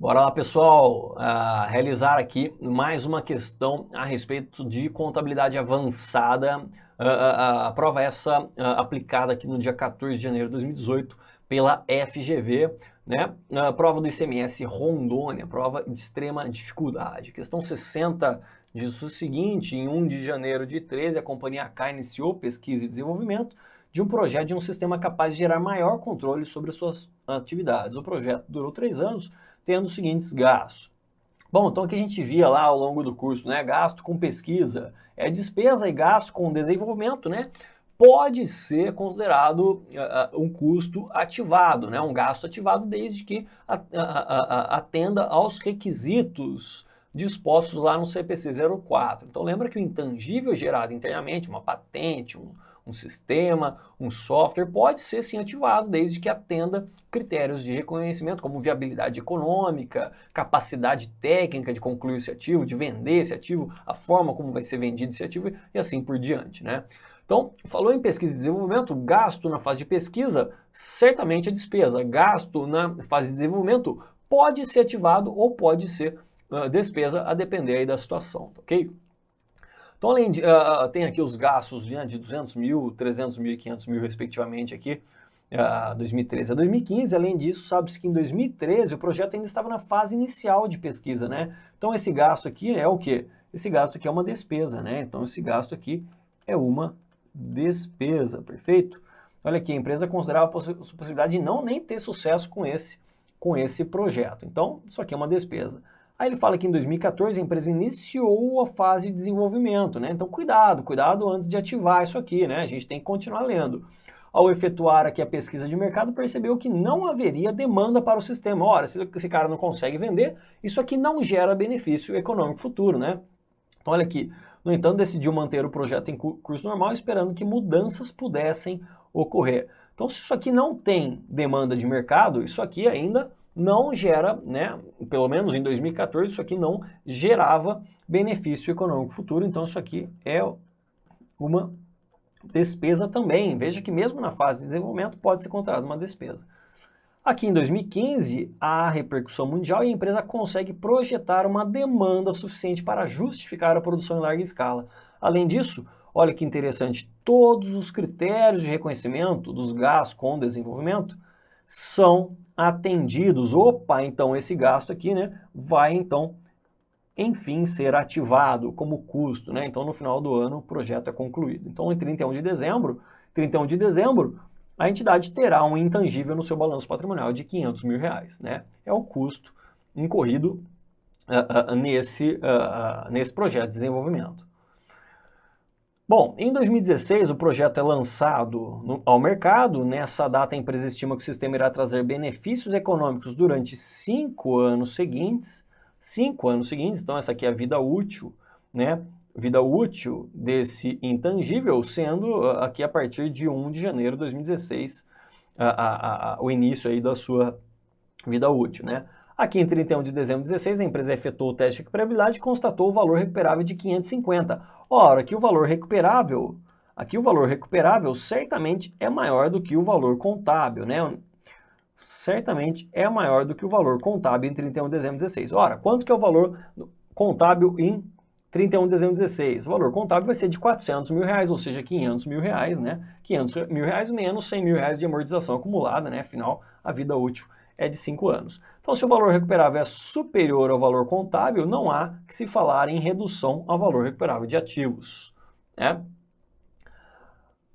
Bora lá, pessoal, realizar aqui mais uma questão a respeito de contabilidade avançada. A prova essa aplicada aqui no dia 14 de janeiro de 2018 pela FGV, né? A prova do ICMS Rondônia, prova de extrema dificuldade. Questão 60 diz o seguinte: em 1 de janeiro de 13, a companhia AK iniciou pesquisa e desenvolvimento de um projeto de um sistema capaz de gerar maior controle sobre suas atividades. O projeto durou 3 anos, tendo os seguintes gastos. Bom, então o que a gente via lá ao longo do curso, né? Gasto com pesquisa, despesa e gasto com desenvolvimento, né? Pode ser considerado um custo ativado, né? Um gasto ativado desde que atenda aos requisitos dispostos lá no CPC 04. Então lembra que o intangível gerado internamente, uma patente, um sistema, um software, pode ser sim ativado desde que atenda critérios de reconhecimento, como viabilidade econômica, capacidade técnica de concluir esse ativo, de vender esse ativo, a forma como vai ser vendido esse ativo e assim por diante, né? Então, falou em pesquisa e desenvolvimento, gasto na fase de pesquisa, certamente é despesa. Gasto na fase de desenvolvimento pode ser ativado ou pode ser despesa, a depender aí da situação, ok? Então, além de, tem aqui os gastos de 200 mil, 300 mil e 500 mil, respectivamente, aqui, 2013 a 2015. Além disso, sabe-se que em 2013 o projeto ainda estava na fase inicial de pesquisa, né? Então, esse gasto aqui é o quê? Esse gasto aqui é uma despesa, né? Então, esse gasto aqui é uma despesa, perfeito? Olha aqui, a empresa considerava a possibilidade de não nem ter sucesso com esse projeto. Então, isso aqui é uma despesa. Aí ele fala que em 2014 a empresa iniciou a fase de desenvolvimento, né? Então cuidado antes de ativar isso aqui, né? A gente tem que continuar lendo. Ao efetuar aqui a pesquisa de mercado, percebeu que não haveria demanda para o sistema. Ora, se esse cara não consegue vender, isso aqui não gera benefício econômico futuro, né? Então olha aqui, no entanto, decidiu manter o projeto em curso normal, esperando que mudanças pudessem ocorrer. Então se isso aqui não tem demanda de mercado, isso aqui ainda não gera, né, pelo menos em 2014, isso aqui não gerava benefício econômico futuro, então isso aqui é uma despesa também. Veja que mesmo na fase de desenvolvimento pode ser considerado uma despesa. Aqui em 2015, há repercussão mundial e a empresa consegue projetar uma demanda suficiente para justificar a produção em larga escala. Além disso, olha que interessante, todos os critérios de reconhecimento dos gastos com desenvolvimento são atendidos. Opa, então esse gasto aqui, né, vai então, enfim, ser ativado como custo, né? Então no final do ano o projeto é concluído. Então em 31 de dezembro, a entidade terá um intangível no seu balanço patrimonial de 500 mil reais, né? É o custo incorrido nesse projeto de desenvolvimento. Bom, em 2016 o projeto é lançado ao mercado. Nessa data a empresa estima que o sistema irá trazer benefícios econômicos durante 5 anos seguintes. 5 anos seguintes, então essa aqui é a vida útil, né? Vida útil desse intangível, sendo aqui a partir de 1 de janeiro de 2016 o início aí da sua vida útil, né? Aqui em 31 de dezembro de 2016, a empresa efetuou o teste de recuperabilidade e constatou o valor recuperável de 550. Ora, aqui o valor recuperável certamente é maior do que o valor contábil, né? Certamente é maior do que o valor contábil em 31 de dezembro de 2016. Ora, quanto que é o valor contábil em 31 de dezembro de 2016? O valor contábil vai ser de 400 mil reais, ou seja, 500 mil reais, né? 500 mil reais menos 100 mil reais de amortização acumulada, né? Afinal, a vida útil é de 5 anos. Então, se o valor recuperável é superior ao valor contábil, não há que se falar em redução ao valor recuperável de ativos, né?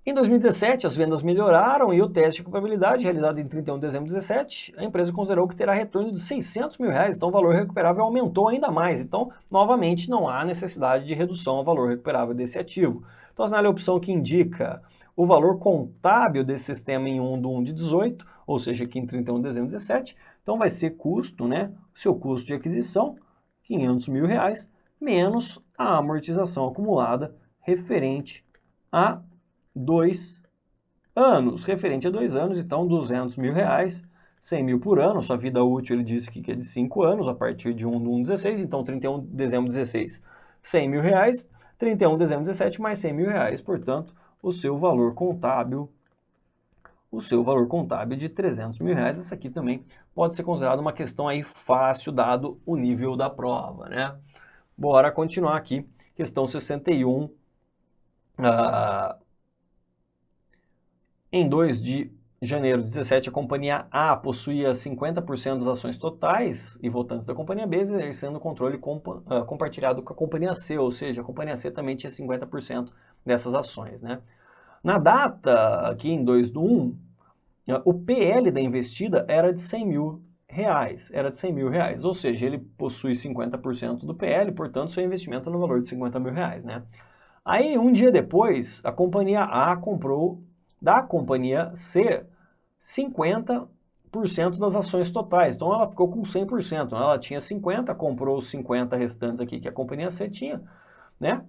Em 2017, as vendas melhoraram e o teste de recuperabilidade, realizado em 31 de dezembro de 2017, a empresa considerou que terá retorno de 600 mil reais, então o valor recuperável aumentou ainda mais. Então, novamente, não há necessidade de redução ao valor recuperável desse ativo. Então, assinale a opção que indica o valor contábil desse sistema em 1 de 1 de 18, ou seja, aqui em 31 de dezembro de 17. Então, vai ser custo, né? Seu custo de aquisição, 500 mil reais, menos a amortização acumulada referente a 2 anos. Referente a 2 anos, então 200 mil reais, 100 mil por ano. Sua vida útil ele disse que é de 5 anos, a partir de 1 de 1 de 16, então 31 de dezembro de 16, 100 mil reais, 31 de dezembro de 17 mais 100 mil reais, portanto, o seu valor contábil o seu valor contábil de R$300 mil. Essa aqui também pode ser considerada uma questão aí fácil, dado o nível da prova, né? Bora continuar aqui. Questão 61. Em 2 de janeiro de 17, a companhia A possuía 50% das ações totais e votantes da companhia B, exercendo controle compartilhado com a companhia C, ou seja, a companhia C também tinha 50% dessas ações, né? Na data, aqui em 2/1, o PL da investida era de R$100 mil, ou seja, ele possui 50% do PL, portanto, seu investimento é no valor de R$50 mil, né? Aí, um dia depois, a companhia A comprou da companhia C 50% das ações totais. Então, ela ficou com 100%. Ela tinha 50%, comprou os 50% restantes aqui que a companhia C tinha, né?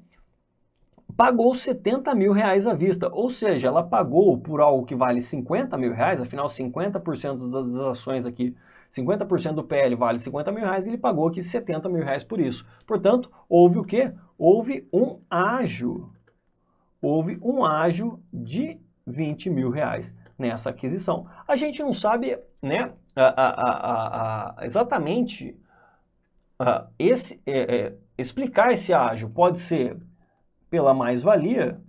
Pagou R$70 mil à vista, ou seja, ela pagou por algo que vale R$50 mil, afinal 50% das ações aqui, 50% do PL vale R$50 mil, e ele pagou aqui R$70 mil por isso. Portanto, houve o quê? Houve um ágio de R$20 mil nessa aquisição. A gente não sabe, né, exatamente explicar esse ágio. Pode ser pela mais-valia,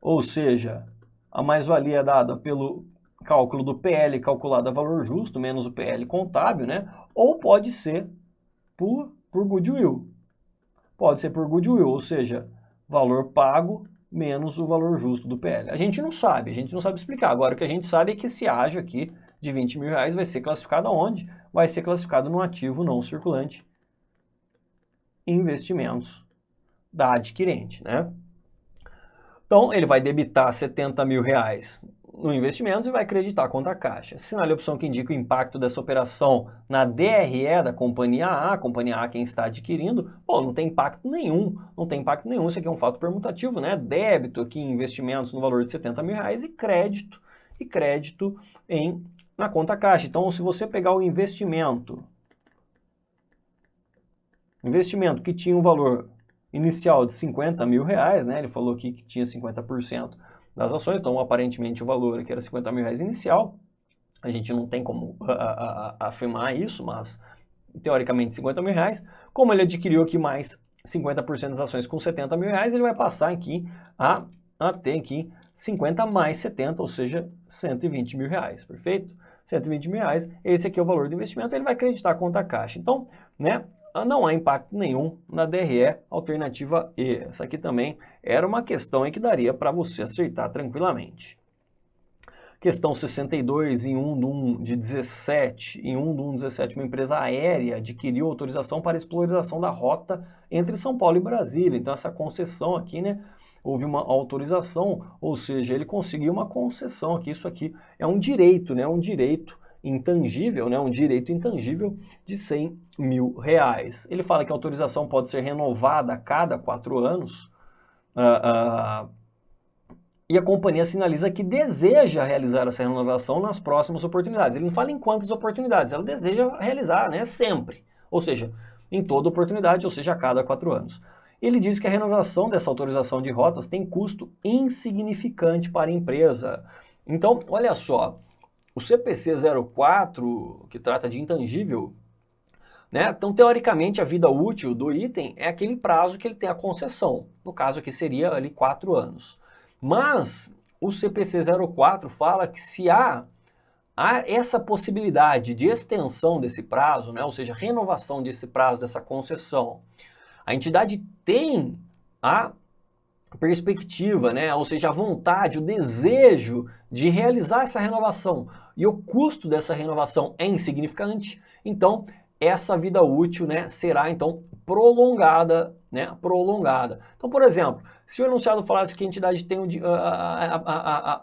ou seja, a mais-valia dada pelo cálculo do PL calculado a valor justo, menos o PL contábil, né? Ou pode ser por goodwill. Pode ser por goodwill, ou seja, valor pago menos o valor justo do PL. A gente não sabe explicar. Agora, o que a gente sabe é que esse ágio aqui de R$20 mil vai ser classificado aonde? Vai ser classificado no ativo não circulante, investimentos da adquirente, né? Então, ele vai debitar R$70 mil no investimentos e vai creditar a conta caixa. Assinale a opção que indica o impacto dessa operação na DRE da companhia A quem está adquirindo. Bom, não tem impacto nenhum, isso aqui é um fato permutativo, né? Débito aqui em investimentos no valor de R$70 mil e crédito na conta caixa. Então, se você pegar o investimento que tinha um valor inicial de R$50 mil, né? Ele falou aqui que tinha 50% das ações, então aparentemente o valor aqui era R$50 mil inicial. A gente não tem como afirmar isso, mas teoricamente R$50 mil. Como ele adquiriu aqui mais 50% das ações com R$70 mil, ele vai passar aqui a ter aqui 50 mais 70, ou seja, R$120 mil, perfeito? R$120 mil, esse aqui é o valor do investimento, ele vai acreditar a conta caixa. Então, né? Não há impacto nenhum na DRE, alternativa E. Essa aqui também era uma questão que daria para você acertar tranquilamente. Questão 62, em 1/1 de 17, uma empresa aérea adquiriu autorização para exploração da rota entre São Paulo e Brasília. Então, essa concessão aqui, né, houve uma autorização, ou seja, ele conseguiu uma concessão aqui. Isso aqui é um direito, né, um direito intangível, né, um direito intangível de R$100 mil. Ele fala que a autorização pode ser renovada a cada 4 anos, e a companhia sinaliza que deseja realizar essa renovação nas próximas oportunidades. Ele não fala em quantas oportunidades, ela deseja realizar, né, sempre, ou seja, em toda oportunidade, ou seja, a cada 4 anos. Ele diz que a renovação dessa autorização de rotas tem custo insignificante para a empresa. Então, olha só, o CPC 04, que trata de intangível, né? Então, teoricamente, a vida útil do item é aquele prazo que ele tem a concessão. No caso aqui seria ali 4 anos. Mas o CPC 04 fala que se há essa possibilidade de extensão desse prazo, né? Ou seja, renovação desse prazo, dessa concessão, a entidade tem a perspectiva, né? Ou seja, a vontade, o desejo de realizar essa renovação, e o custo dessa renovação é insignificante, então essa vida útil, né, será então prolongada, né? Então, por exemplo, se o enunciado falasse que a entidade tem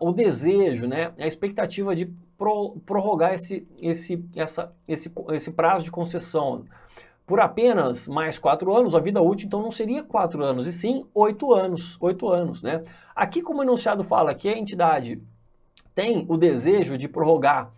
o desejo, né, a expectativa de prorrogar esse prazo de concessão por apenas mais 4 anos, a vida útil então não seria 4 anos, e sim 8 anos, 8 anos, né? Aqui, como o enunciado fala que a entidade tem o desejo de prorrogar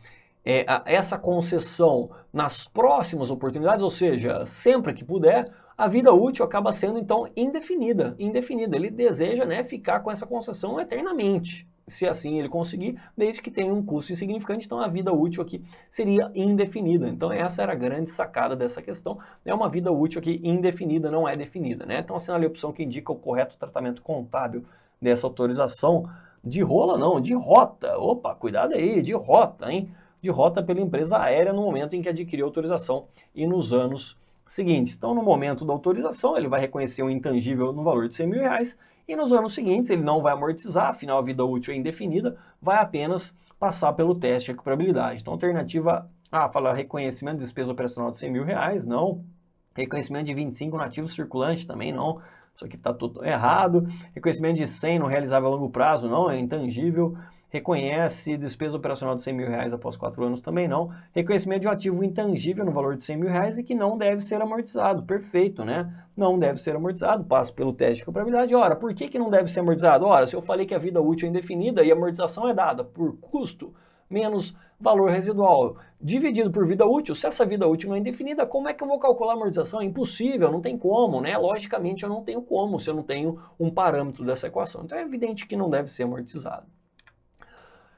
essa concessão nas próximas oportunidades, ou seja, sempre que puder, a vida útil acaba sendo então indefinida. Ele deseja, né, ficar com essa concessão eternamente, se assim ele conseguir, desde que tenha um custo insignificante, então a vida útil aqui seria indefinida. Então essa era a grande sacada dessa questão, é uma vida útil aqui indefinida, não é definida, né? Então assinale a opção que indica o correto tratamento contábil dessa autorização de rola, não, de rota. Opa, cuidado aí, de rota, hein? De rota pela empresa aérea no momento em que adquiriu a autorização e nos anos seguintes. Então no momento da autorização ele vai reconhecer um intangível no valor de 100 mil reais, e nos anos seguintes ele não vai amortizar, afinal a vida útil é indefinida, vai apenas passar pelo teste de recuperabilidade. Então, alternativa A, fala reconhecimento de despesa operacional de 100 mil reais, não. Reconhecimento de 25 no ativo circulante, também não. Isso aqui está tudo errado. Reconhecimento de 100 no realizável a longo prazo, não, é intangível. Reconhece despesa operacional de 100 mil reais após 4 anos, também não. Reconhecimento de um ativo intangível no valor de 100 mil reais e que não deve ser amortizado. Perfeito, né? Não deve ser amortizado, passa pelo teste de recuperabilidade. Ora, por que não deve ser amortizado? Ora, se eu falei que a vida útil é indefinida e a amortização é dada por custo menos valor residual dividido por vida útil, se essa vida útil não é indefinida, como é que eu vou calcular a amortização? É impossível, não tem como, né? Logicamente eu não tenho como se eu não tenho um parâmetro dessa equação. Então é evidente que não deve ser amortizado.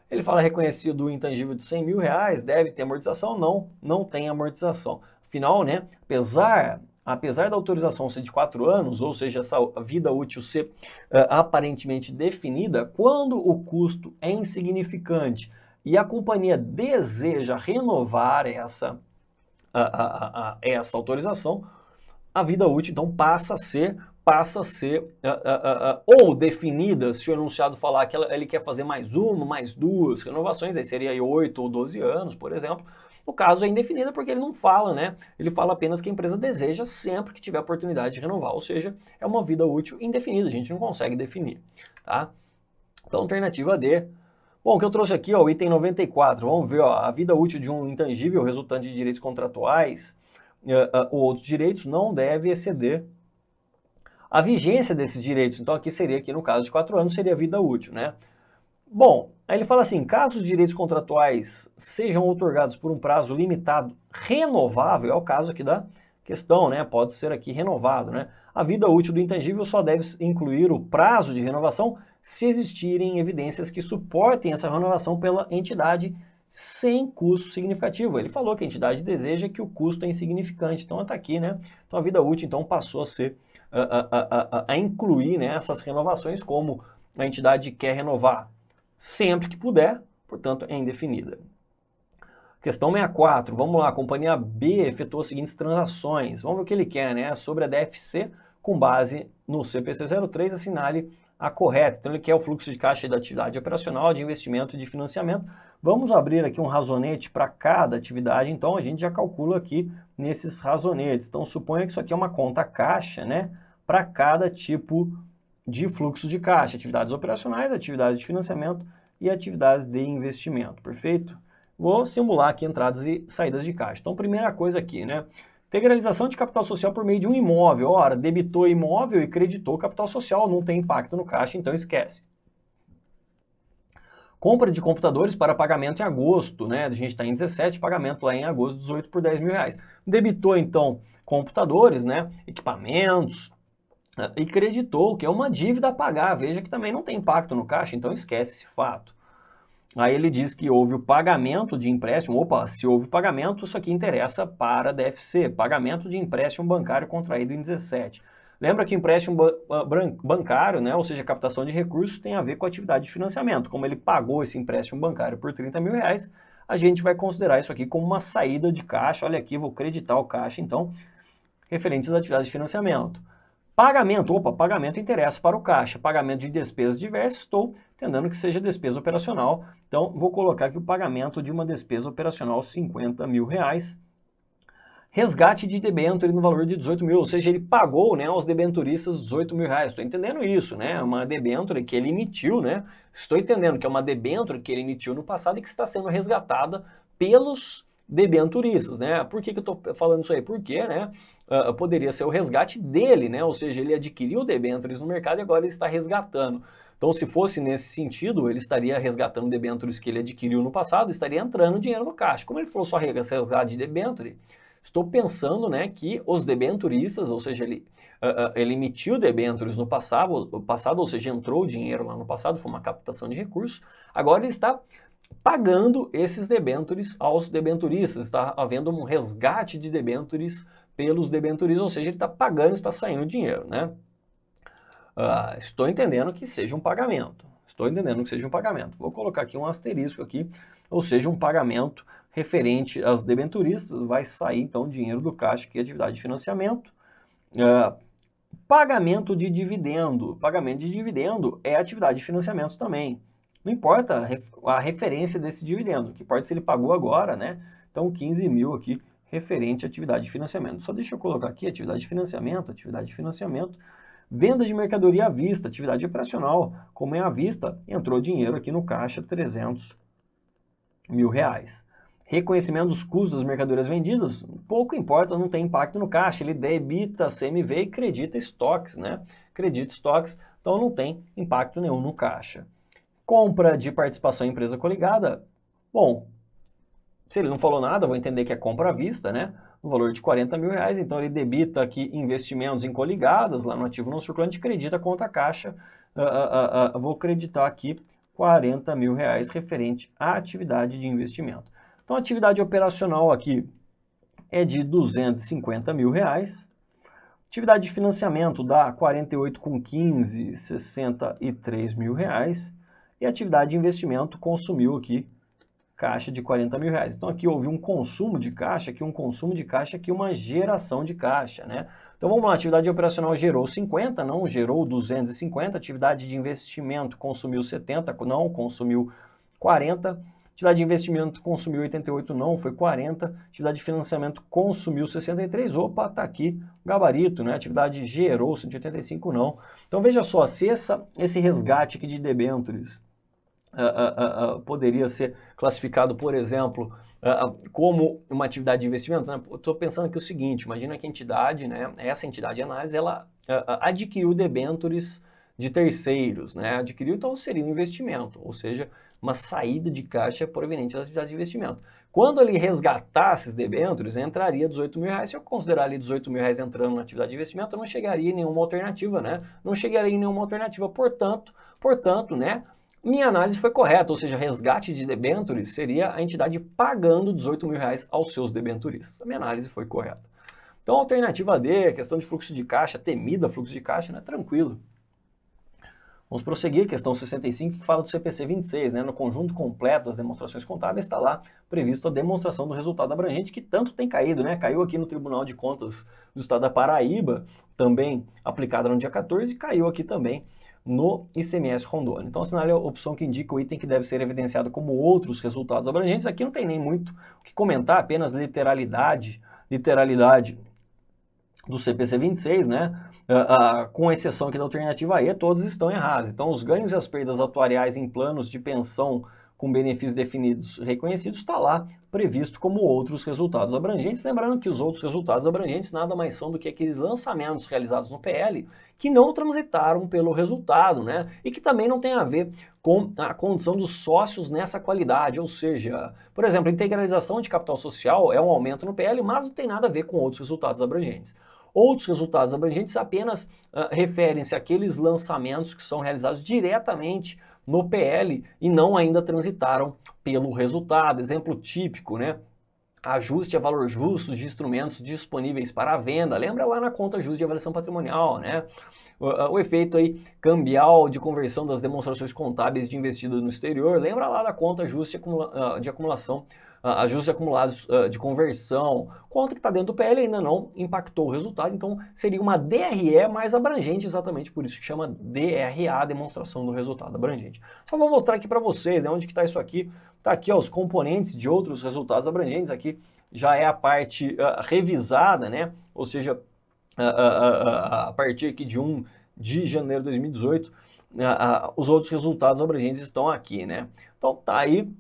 Ele fala reconhecido o intangível de 100 mil reais, deve ter amortização? Não, não tem amortização. Afinal, né, apesar da autorização ser de 4 anos, ou seja, essa vida útil ser aparentemente definida, quando o custo é insignificante e a companhia deseja renovar essa autorização, a vida útil então passa a ser ou definida, se o enunciado falar que ele quer fazer mais uma, mais duas renovações, aí seria aí 8 ou 12 anos, por exemplo. No caso é indefinida porque ele não fala, né? Ele fala apenas que a empresa deseja sempre que tiver a oportunidade de renovar, ou seja, é uma vida útil indefinida, a gente não consegue definir, tá? Então, alternativa D. Bom, o que eu trouxe aqui, ó, o item 94, vamos ver, ó, a vida útil de um intangível resultante de direitos contratuais ou outros direitos não deve exceder a vigência desses direitos. Então aqui seria, no caso de 4 anos, seria a vida útil, né? Bom, aí ele fala assim, caso os direitos contratuais sejam outorgados por um prazo limitado renovável, é o caso aqui da questão, né? Pode ser aqui renovado, né? A vida útil do intangível só deve incluir o prazo de renovação se existirem evidências que suportem essa renovação pela entidade sem custo significativo. Ele falou que a entidade deseja que o custo é insignificante, então está aqui, né? Então a vida útil então passou a ser a incluir, né, essas renovações, como a entidade quer renovar sempre que puder, portanto é indefinida. Questão 64, vamos lá, a companhia B efetuou as seguintes transações, vamos ver o que ele quer, né, sobre a DFC com base no CPC 03, assinale a correta. Então ele quer o fluxo de caixa da atividade operacional, de investimento e de financiamento. Vamos abrir aqui um razonete para cada atividade, então a gente já calcula aqui nesses razonetes. Então suponha que isso aqui é uma conta caixa, né, para cada tipo de fluxo de caixa, atividades operacionais, atividades de financiamento e atividades de investimento, perfeito? Vou simular aqui entradas e saídas de caixa. Então primeira coisa aqui, né, integralização de capital social por meio de um imóvel. Ora, debitou imóvel e creditou capital social, não tem impacto no caixa, então esquece. Compra de computadores para pagamento em agosto, né? A gente está em 17, pagamento lá em agosto, 18 por 10 mil reais. Debitou, então, computadores, né? Equipamentos, e creditou, que é uma dívida a pagar. Veja que também não tem impacto no caixa, então esquece esse fato. Aí ele diz que houve o pagamento de empréstimo. Opa, se houve pagamento, isso aqui interessa para a DFC. Pagamento de empréstimo bancário contraído em 17. Lembra que empréstimo bancário, né, ou seja, captação de recursos, tem a ver com a atividade de financiamento. Como ele pagou esse empréstimo bancário por 30 mil reais, a gente vai considerar isso aqui como uma saída de caixa. Olha aqui, vou creditar o caixa, então, referentes às atividades de financiamento. Pagamento, opa, pagamento interessa para o caixa. Pagamento de despesas diversas, estou entendendo que seja despesa operacional. Então, vou colocar aqui o pagamento de uma despesa operacional, 50 mil reais. Resgate de debênture no valor de 18 mil, ou seja, ele pagou, né, aos debenturistas 18 mil reais. Estou entendendo isso, né? Uma debênture que ele emitiu, né? Estou entendendo que é uma debênture que ele emitiu no passado e que está sendo resgatada pelos debenturistas, né? Por que eu estou falando isso aí? Porque, né, poderia ser o resgate dele, né? Ou seja, ele adquiriu debêntures no mercado e agora ele está resgatando. Então, se fosse nesse sentido, ele estaria resgatando debêntures que ele adquiriu no passado, estaria entrando dinheiro no caixa. Como ele falou só resgate de debênture, Estou pensando, né, que os debenturistas, ou seja, ele emitiu debêntures no passado, ou seja, entrou dinheiro lá no passado, foi uma captação de recursos, agora ele está pagando esses debêntures aos debenturistas, está havendo um resgate de debêntures pelos debenturistas, ou seja, ele está pagando, está saindo dinheiro, né? Estou entendendo que seja um pagamento. Estou entendendo que seja um pagamento. Vou colocar aqui um asterisco aqui, ou seja, um pagamento referente aos debenturistas. Vai sair, então, dinheiro do caixa, que é atividade de financiamento. Pagamento de dividendo. Pagamento de dividendo é atividade de financiamento também. Não importa a referência desse dividendo, que pode ser ele pagou agora, né? Então, 15 mil aqui, referente à atividade de financiamento. Só deixa eu colocar aqui atividade de financiamento. Venda de mercadoria à vista, atividade operacional. Como é à vista, entrou dinheiro aqui no caixa, 300 mil reais. Reconhecimento dos custos das mercadorias vendidas, pouco importa, não tem impacto no caixa. Ele debita CMV e credita estoques, né? Credita estoques, então não tem impacto nenhum no caixa. Compra de participação em empresa coligada, bom, se ele não falou nada, eu vou entender que é compra à vista, né? No valor de 40 mil reais, então ele debita aqui investimentos em coligadas, lá no ativo não circulante, credita conta caixa, vou creditar aqui 40 mil reais referente à atividade de investimento. Então a atividade operacional aqui é de 250 mil reais, atividade de financiamento dá 48,15, 63 mil reais, e a atividade de investimento consumiu aqui caixa de 40 mil reais. Então aqui houve um consumo de caixa, aqui uma geração de caixa, né? Então vamos lá, atividade operacional gerou 50, não gerou 250, atividade de investimento consumiu 70, não, consumiu 40, atividade de investimento consumiu 88, não, foi 40, atividade de financiamento consumiu 63, opa, tá aqui o gabarito, né? Atividade gerou 185, não. Então veja só, se esse resgate aqui de debêntures poderia ser classificado, por exemplo, como uma atividade de investimento, né? Estou pensando aqui o seguinte, imagina que a entidade, né, essa entidade de análise, ela adquiriu debêntures de terceiros, né? Adquiriu, então seria um investimento, ou seja, uma saída de caixa proveniente da atividade de investimento. Quando ele resgatasse esses debêntures, entraria 18 mil reais. Se eu considerar ali 18 mil reais entrando na atividade de investimento, eu não chegaria em nenhuma alternativa, né? Não chegaria em nenhuma alternativa, portanto, né? Minha análise foi correta, ou seja, resgate de debêntures seria a entidade pagando 18 mil reais aos seus debenturistas. A minha análise foi correta. Então, a alternativa D, a questão de fluxo de caixa, temida fluxo de caixa, né? Tranquilo. Vamos prosseguir, questão 65, que fala do CPC 26, né? No conjunto completo das demonstrações contábeis está lá previsto a demonstração do resultado abrangente, que tanto tem caído, né? Caiu aqui no Tribunal de Contas do Estado da Paraíba, também aplicada no dia 14, e caiu aqui também no ICMS Rondônia. Então, assinale a opção que indica o item que deve ser evidenciado como outros resultados abrangentes. Aqui não tem nem muito o que comentar, apenas literalidade do CPC 26, né? Com exceção aqui da alternativa E, todos estão errados. Então, os ganhos e as perdas atuariais em planos de pensão com benefícios definidos reconhecidos está lá previsto como outros resultados abrangentes. Lembrando que os outros resultados abrangentes nada mais são do que aqueles lançamentos realizados no PL que não transitaram pelo resultado, né? E que também não tem a ver com a condição dos sócios nessa qualidade, ou seja, por exemplo, a integralização de capital social é um aumento no PL, mas não tem nada a ver com outros resultados abrangentes. Outros resultados abrangentes apenas referem-se àqueles lançamentos que são realizados diretamente no PL e não ainda transitaram pelo resultado. Exemplo típico, né? Ajuste a valor justo de instrumentos disponíveis para a venda. Lembra lá na conta justa de avaliação patrimonial, né? O efeito aí cambial de conversão das demonstrações contábeis de investida no exterior. Lembra lá da conta ajuste de acumulação, ajustes acumulados de conversão. Conta que está dentro do PL ainda não impactou o resultado, então seria uma DRE mais abrangente, exatamente por isso que chama DRA, demonstração do resultado abrangente. Só vou mostrar aqui para vocês, né, onde que está isso aqui. Está aqui, ó, os componentes de outros resultados abrangentes. Aqui já é a parte revisada, né? Ou seja, a partir aqui de 1 de janeiro de 2018, os outros resultados abrangentes estão aqui, né? Então tá aí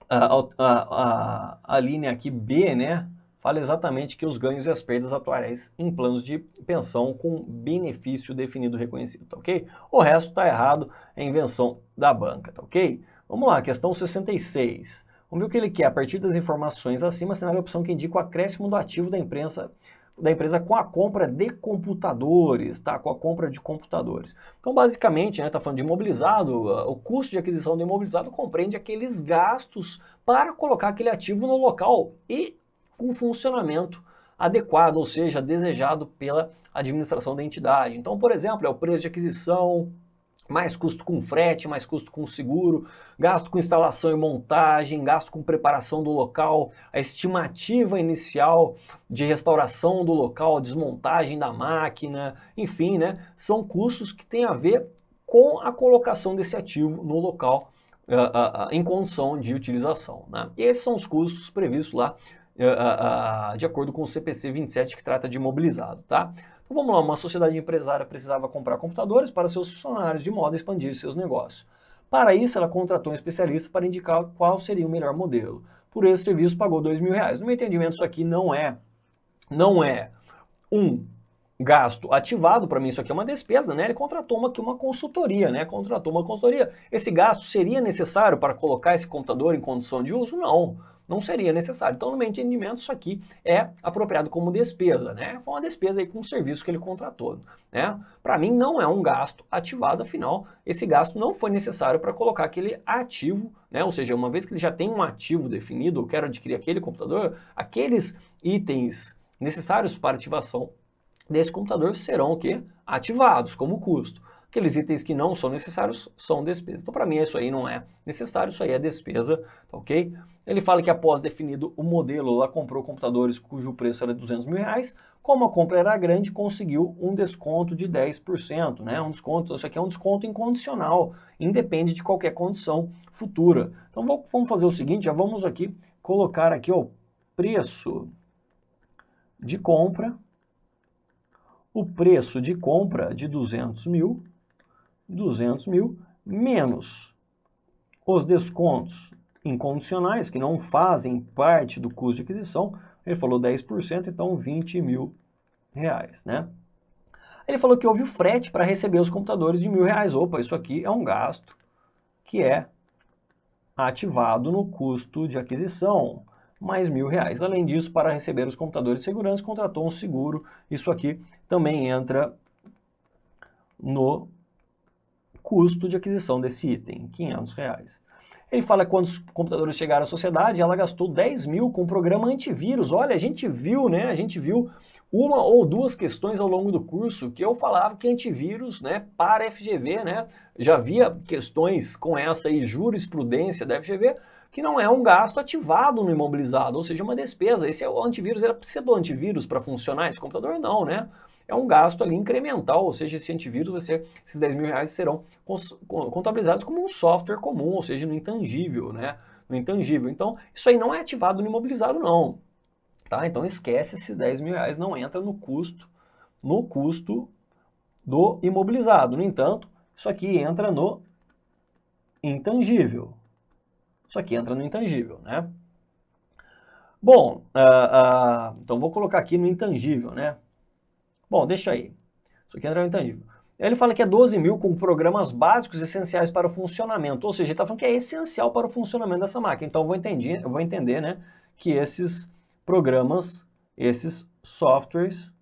a linha aqui B, né? Fala exatamente que os ganhos e as perdas atuariais em planos de pensão com benefício definido reconhecido, tá ok? O resto tá errado, é invenção da banca, tá ok? Vamos lá, questão 66. Vamos ver o que ele quer. A partir das informações acima, assinale a opção que indica o acréscimo do ativo da empresa com a compra de computadores, tá? Com a compra de computadores. Então, basicamente, né, tá falando de imobilizado, o custo de aquisição do imobilizado compreende aqueles gastos para colocar aquele ativo no local e com funcionamento adequado, ou seja, desejado pela administração da entidade. Então, por exemplo, é o preço de aquisição, mais custo com frete, mais custo com seguro, gasto com instalação e montagem, gasto com preparação do local, a estimativa inicial de restauração do local, desmontagem da máquina, enfim, né, são custos que têm a ver com a colocação desse ativo no local em condição de utilização, né? E esses são os custos previstos lá de acordo com o CPC 27, que trata de imobilizado, tá? Então vamos lá, uma sociedade empresária precisava comprar computadores para seus funcionários de modo a expandir seus negócios. Para isso, ela contratou um especialista para indicar qual seria o melhor modelo. Por esse serviço, pagou R$2.000. No meu entendimento, isso aqui não é um gasto ativado. Para mim isso aqui é uma despesa, né? Ele contratou uma consultoria, né? Contratou uma consultoria. Esse gasto seria necessário para colocar esse computador em condição de uso? Não seria necessário. Então, no meu entendimento, isso aqui é apropriado como despesa, né? Foi uma despesa aí com o serviço que ele contratou, né? Para mim, não é um gasto ativado, afinal, esse gasto não foi necessário para colocar aquele ativo, né? Ou seja, uma vez que ele já tem um ativo definido, eu quero adquirir aquele computador, aqueles itens necessários para ativação desse computador serão o quê? Ativados como custo. Aqueles itens que não são necessários são despesa. Então, para mim, isso aí não é necessário, isso aí é despesa, tá ok? Ele fala que após definido o modelo, ela comprou computadores cujo preço era R$200.000. Como a compra era grande, conseguiu um desconto de 10%, né? Um desconto, isso aqui é um desconto incondicional, independe de qualquer condição futura. Então, vamos fazer o seguinte, já vamos aqui colocar aqui o preço de compra. O preço de compra de 200 mil menos os descontos incondicionais, que não fazem parte do custo de aquisição. Ele falou 10%, então R$20.000, né? Ele falou que houve o frete para receber os computadores de R$1.000. Opa, isso aqui é um gasto que é ativado no custo de aquisição, mais R$1.000. Além disso, para receber os computadores de segurança, contratou um seguro. Isso aqui também entra no custo de aquisição desse item, R$500. Ele fala que quando os computadores chegaram à sociedade, ela gastou 10 mil com o programa antivírus. Olha, a gente viu, né? A gente viu uma ou duas questões ao longo do curso que eu falava que antivírus, né, para FGV, né? Já havia questões com essa aí, jurisprudência da FGV, que não é um gasto ativado no imobilizado, ou seja, uma despesa. Esse é o antivírus, era precisa do antivírus para funcionar esse computador? Não, né? É um gasto ali incremental, ou seja, esse antivírus, esses R$10.000 serão contabilizados como um software comum, ou seja, no intangível, né? No intangível. Então, isso aí não é ativado no imobilizado, não. Tá? Então, esquece, esses R$10.000 não entra no custo do imobilizado. No entanto, isso aqui entra no intangível. Isso aqui entra no intangível, né? Bom, então vou colocar aqui no intangível, né? Bom, deixa aí. Isso aqui entra no intangível. Ele fala que é 12 mil com programas básicos essenciais para o funcionamento. Ou seja, ele está falando que é essencial para o funcionamento dessa máquina. Então eu vou entender, né, que esses programas, esses softwares,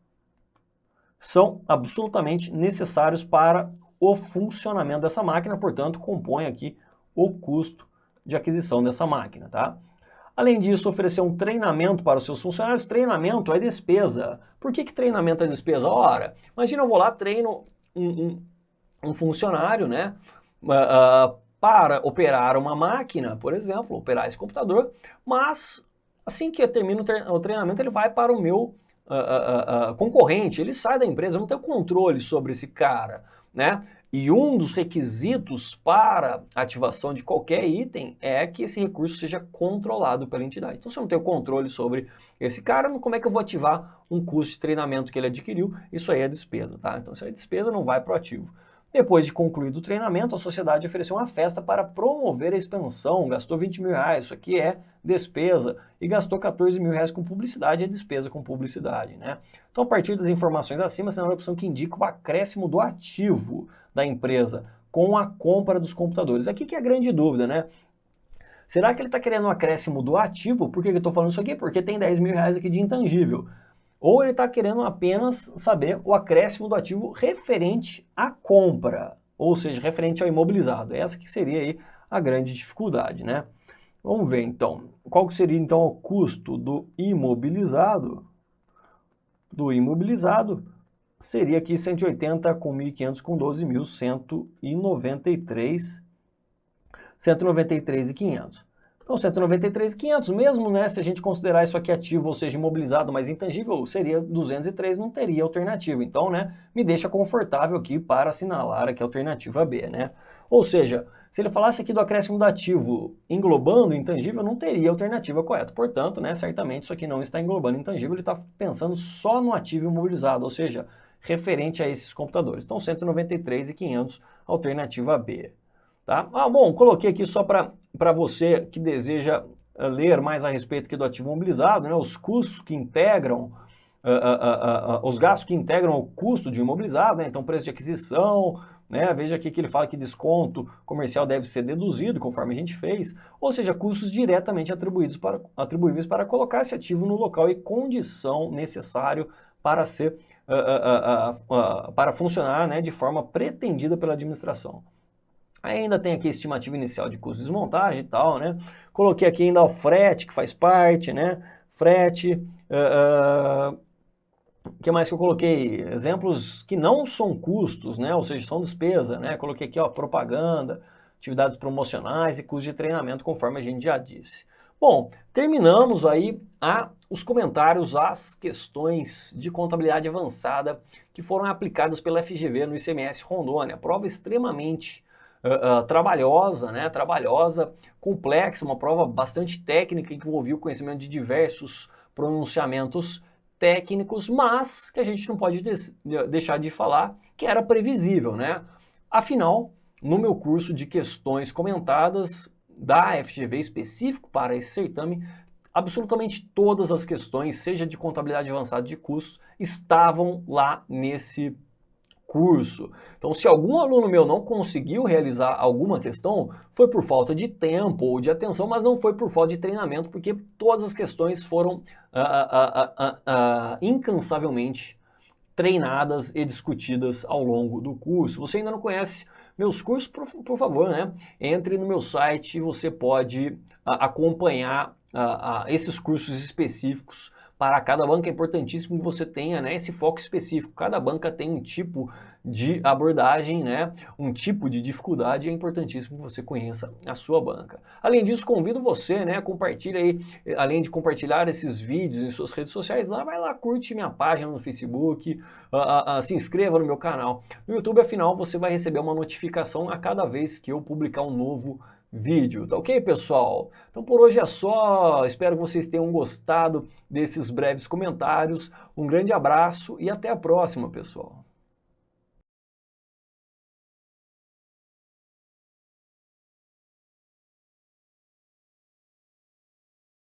são absolutamente necessários para o funcionamento dessa máquina. Portanto, compõe aqui o custo de aquisição dessa máquina, tá? Além disso, oferecer um treinamento para os seus funcionários. Treinamento é despesa. Por que treinamento é despesa? Ora, imagina eu vou lá, treino um funcionário, né, para operar uma máquina, por exemplo, operar esse computador, mas assim que eu termino o treinamento, ele vai para o meu concorrente, ele sai da empresa, eu não tenho controle sobre esse cara, né? E um dos requisitos para ativação de qualquer item é que esse recurso seja controlado pela entidade. Então, se eu não tenho controle sobre esse cara, como é que eu vou ativar um custo de treinamento que ele adquiriu? Isso aí é despesa, tá? Então, isso aí é despesa, não vai para o ativo. Depois de concluído o treinamento, a sociedade ofereceu uma festa para promover a expansão, gastou R$20.000, isso aqui é despesa, e gastou R$14.000 com publicidade, é despesa com publicidade, né? Então, a partir das informações acima, você tem uma opção que indica o acréscimo do ativo da empresa com a compra dos computadores. Aqui que é a grande dúvida, né? Será que ele está querendo um acréscimo do ativo? Por que eu estou falando isso aqui? Porque tem 10 mil reais aqui de intangível. Ou ele está querendo apenas saber o acréscimo do ativo referente à compra, ou seja, referente ao imobilizado. Essa que seria aí a grande dificuldade, né? Vamos ver então, qual que seria então o custo do imobilizado? Do imobilizado seria aqui 180 com 1.500 com 12.193, 193.500. Então, 193.500 mesmo, né? Se a gente considerar isso aqui ativo, ou seja, imobilizado, mas intangível, seria 203, não teria alternativa. Então, né, me deixa confortável aqui para assinalar aqui a alternativa B, né? Ou seja, se ele falasse aqui do acréscimo do ativo englobando o intangível, não teria alternativa correta. Portanto, né, certamente isso aqui não está englobando o intangível, ele está pensando só no ativo imobilizado, ou seja, referente a esses computadores. Então, 193.500, alternativa B. Tá? Bom, coloquei aqui só para você que deseja ler mais a respeito aqui do ativo imobilizado, né, os custos que integram, os gastos que integram o custo de imobilizado, né, então preço de aquisição, né, veja aqui que ele fala que desconto comercial deve ser deduzido, conforme a gente fez, ou seja, custos diretamente atribuíveis para colocar esse ativo no local e condição necessário para ser, para funcionar, né, de forma pretendida pela administração. Ainda tem aqui a estimativa inicial de custo de desmontagem e tal, né? Coloquei aqui ainda o frete, que faz parte, né? Frete, o que mais que eu coloquei? Exemplos que não são custos, né? Ou seja, são despesa, né? Coloquei aqui, ó, propaganda, atividades promocionais e custo de treinamento, conforme a gente já disse. Bom, terminamos aí os comentários às questões de contabilidade avançada que foram aplicadas pela FGV no ICMS Rondônia. Prova extremamente trabalhosa, né? Trabalhosa, complexa, uma prova bastante técnica que envolvia o conhecimento de diversos pronunciamentos técnicos, mas que a gente não pode deixar de falar que era previsível, né? Afinal, no meu curso de questões comentadas da FGV específico para esse certame, absolutamente todas as questões, seja de contabilidade avançada de custos, estavam lá nesse curso. Então, se algum aluno meu não conseguiu realizar alguma questão, foi por falta de tempo ou de atenção, mas não foi por falta de treinamento, porque todas as questões foram incansavelmente treinadas e discutidas ao longo do curso. Você ainda não conhece meus cursos, por favor, né? Entre no meu site e você pode acompanhar esses cursos específicos. Para cada banca é importantíssimo que você tenha, né, esse foco específico. Cada banca tem um tipo de abordagem, né, um tipo de dificuldade, é importantíssimo que você conheça a sua banca. Além disso, convido você, né, compartilhe aí, além de compartilhar esses vídeos em suas redes sociais, vai lá, curte minha página no Facebook, se inscreva no meu canal. No YouTube, afinal, você vai receber uma notificação a cada vez que eu publicar um novo vídeo, tá ok, pessoal? Então por hoje é só, espero que vocês tenham gostado desses breves comentários, um grande abraço e até a próxima, pessoal!